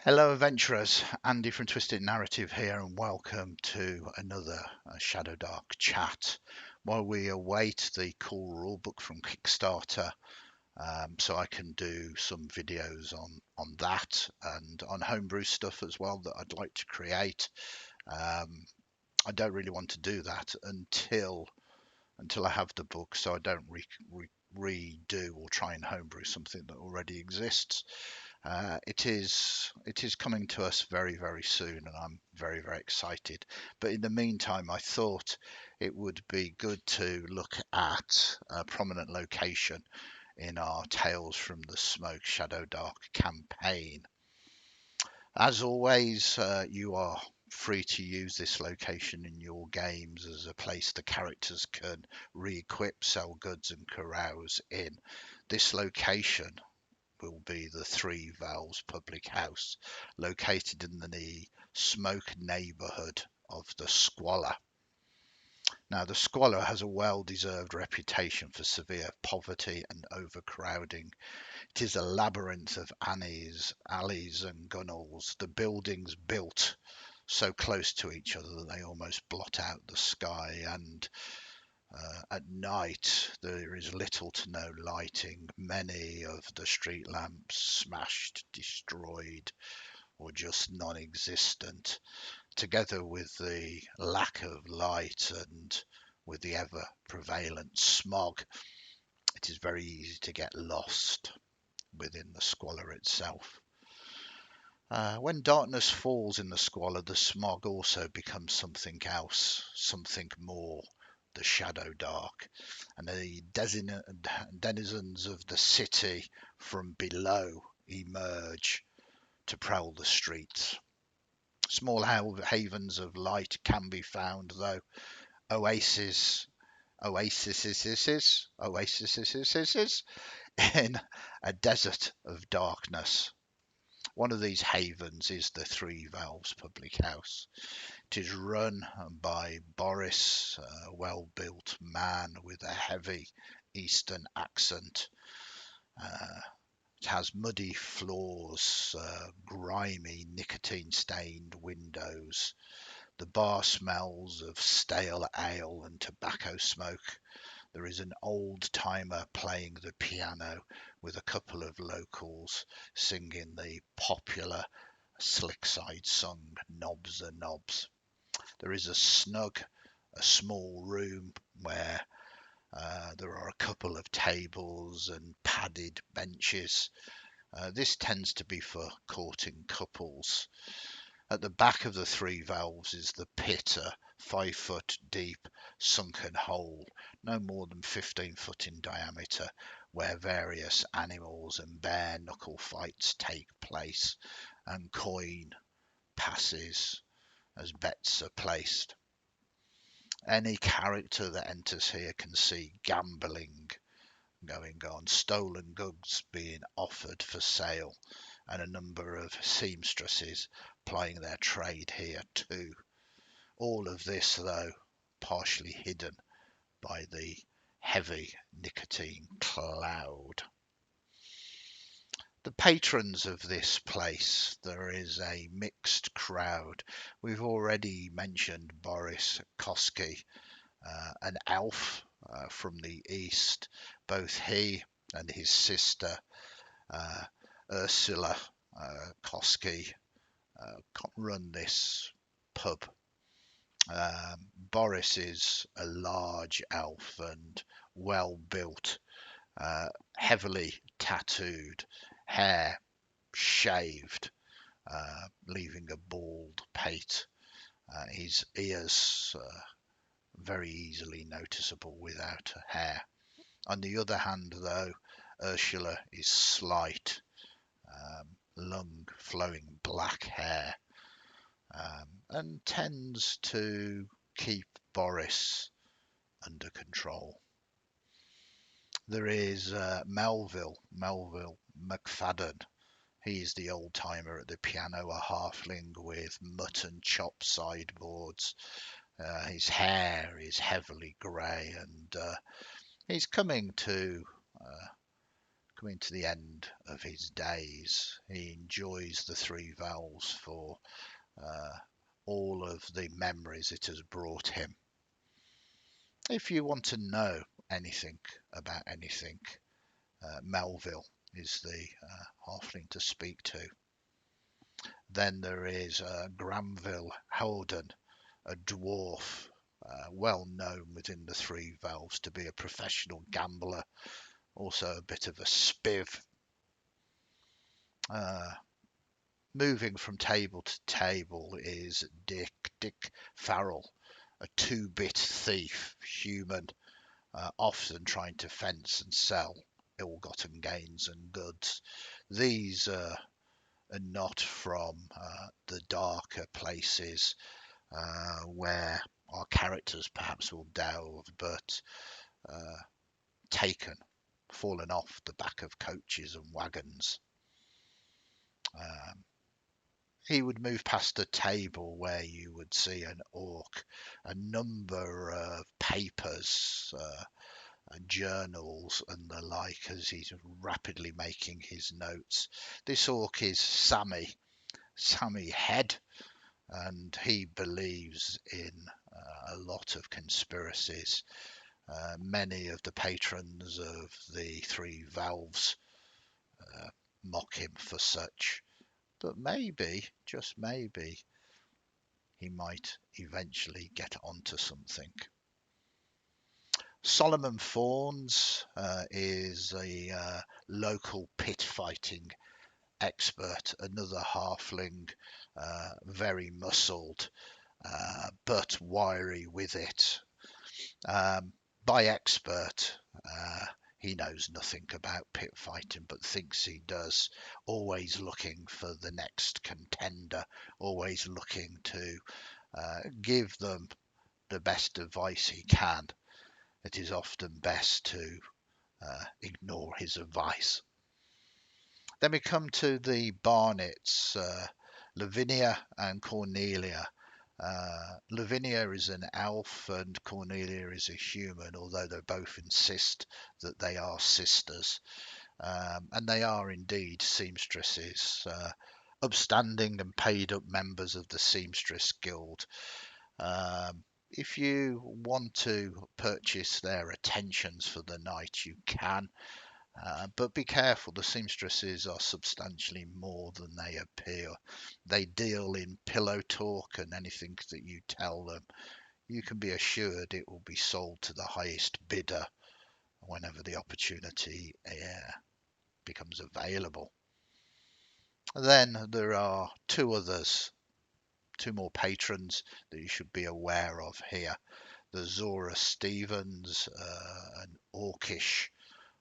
Hello, adventurers. Andy from Twisted Narrative here, and welcome to another Shadowdark chat. While we await the cool rulebook from Kickstarter, so I can do some videos on that and on homebrew stuff as well that I'd like to create. I don't really want to do that until I have the book, so I don't redo or try and homebrew something that already exists. It is coming to us very soon, and I'm very excited. But in the meantime, I thought it would be good to look at a prominent location in our Tales from the Smoke Shadowdark campaign. As always, you are free to use this location in your games as a place the characters can re-equip, sell goods, and carouse in. This location will be the Three Valves Public House, located in the Smoke neighbourhood of the Squalor. Now, the Squalor has a well-deserved reputation for severe poverty and overcrowding. It is a labyrinth of alleys and gunnels, the buildings built so close to each other that they almost blot out the sky, and at night there is little to no lighting. Many of the street lamps smashed, destroyed, or just non-existent. Together with the lack of light and with the ever prevalent smog, it is very easy to get lost within the Squalor itself. When darkness falls in the Squalor, the smog also becomes something else, something more, the Shadowdark, and the denizens of the city from below emerge to prowl the streets. Small havens of light can be found, though oases in a desert of darkness. One of these havens is the Three Valves Public House. It is run by Boris, a well-built man with a heavy Eastern accent. It has muddy floors, grimy, nicotine-stained windows. The bar smells of stale ale and tobacco smoke. There is an old-timer playing the piano with a couple of locals singing the popular Slickside song, Knobs are Knobs. There is a small room where there are a couple of tables and padded benches. This tends to be for courting couples. At the back of the Three Valves is the pit, a 5-foot deep sunken hole, no more than 15 foot in diameter, where various animals and bare knuckle fights take place, and coin passes as bets are placed. Any character that enters here can see gambling going on, stolen goods being offered for sale, and a number of seamstresses plying their trade here too. All of this, though, partially hidden by the heavy nicotine cloud. The patrons of this place, there is a mixed crowd. We've already mentioned Boris Koski, an elf from the east. Both he and his sister Ursula Koski run this pub. Boris is a large elf and well built, heavily tattooed, hair shaved, leaving a bald pate. His ears very easily noticeable without hair. On the other hand, though, Ursula is slight, long flowing black hair, and tends to keep Boris under control. There is Melville McFadden. He's the old timer at the piano, a halfling with mutton chop sideboards. His hair is heavily grey, and he's coming to coming to the end of his days. He enjoys the three valves for all of the memories it has brought him. If you want to know anything about anything, Melville is the halfling to speak to. Then there is Granville Holden, a dwarf, well known within the Three Valves to be a professional gambler, also a bit of a spiv. Moving from table to table is Dick Farrell, a two-bit thief, human, often trying to fence and sell ill-gotten gains and goods. These are not from the darker places where our characters perhaps will delve, but fallen off the back of coaches and wagons. He would move past a table where you would see an orc, a number of papers, journals and the like as he's rapidly making his notes. This orc is Sammy Head, and he believes in a lot of conspiracies. Many of the patrons of the Three Valves mock him for such, but maybe, just maybe, he might eventually get onto something. Solomon Fawns is a local pit fighting expert, another halfling, very muscled, but wiry with it. By expert, he knows nothing about pit fighting, but thinks he does, always looking for the next contender, always looking to give them the best advice he can. It is often best to ignore his advice. Then we come to the Barnets, Lavinia and Cornelia. Lavinia is an elf and Cornelia is a human, although they both insist that they are sisters. And they are indeed seamstresses, upstanding and paid up members of the Seamstress Guild. If you want to purchase their attentions for the night, you can. But be careful, the seamstresses are substantially more than they appear. They deal in pillow talk, and anything that you tell them, you can be assured it will be sold to the highest bidder whenever the opportunity becomes available. Then there are two more patrons that you should be aware of here. There's Zora Stevens, an orcish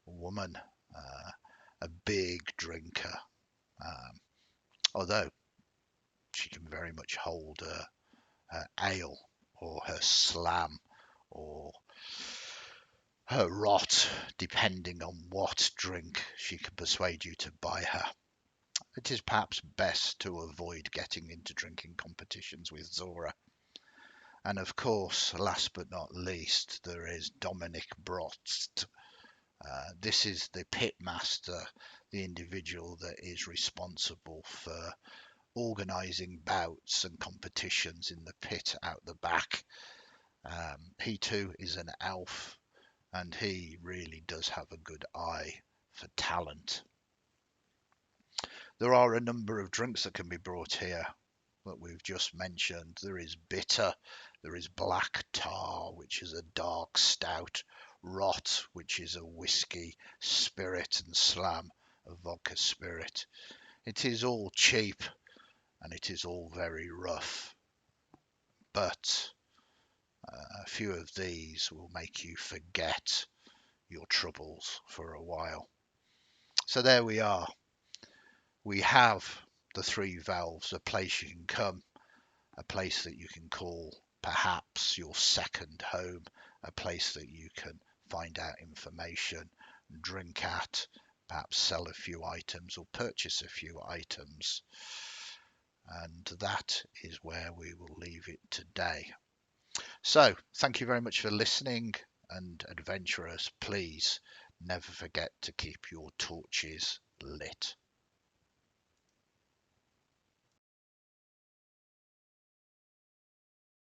woman, a big drinker, although she can very much hold her ale or her slam or her rot, depending on what drink she can persuade you to buy her. It is perhaps best to avoid getting into drinking competitions with Zora. And of course, last but not least, there is Dominic Brotst. This is the pit master, the individual that is responsible for organising bouts and competitions in the pit out the back. He too is an elf, and he really does have a good eye for talent. There are a number of drinks that can be brought here that we've just mentioned. There is bitter, there is black tar, which is a dark stout, rot, which is a whiskey spirit, and slam, a vodka spirit. It is all cheap and it is all very rough, but a few of these will make you forget your troubles for a while. So there we are. We have the Three Valves, a place you can come, a place that you can call perhaps your second home, a place that you can find out information, drink at, perhaps sell a few items or purchase a few items. And that is where we will leave it today. So thank you very much for listening, and adventurers, please never forget to keep your torches lit.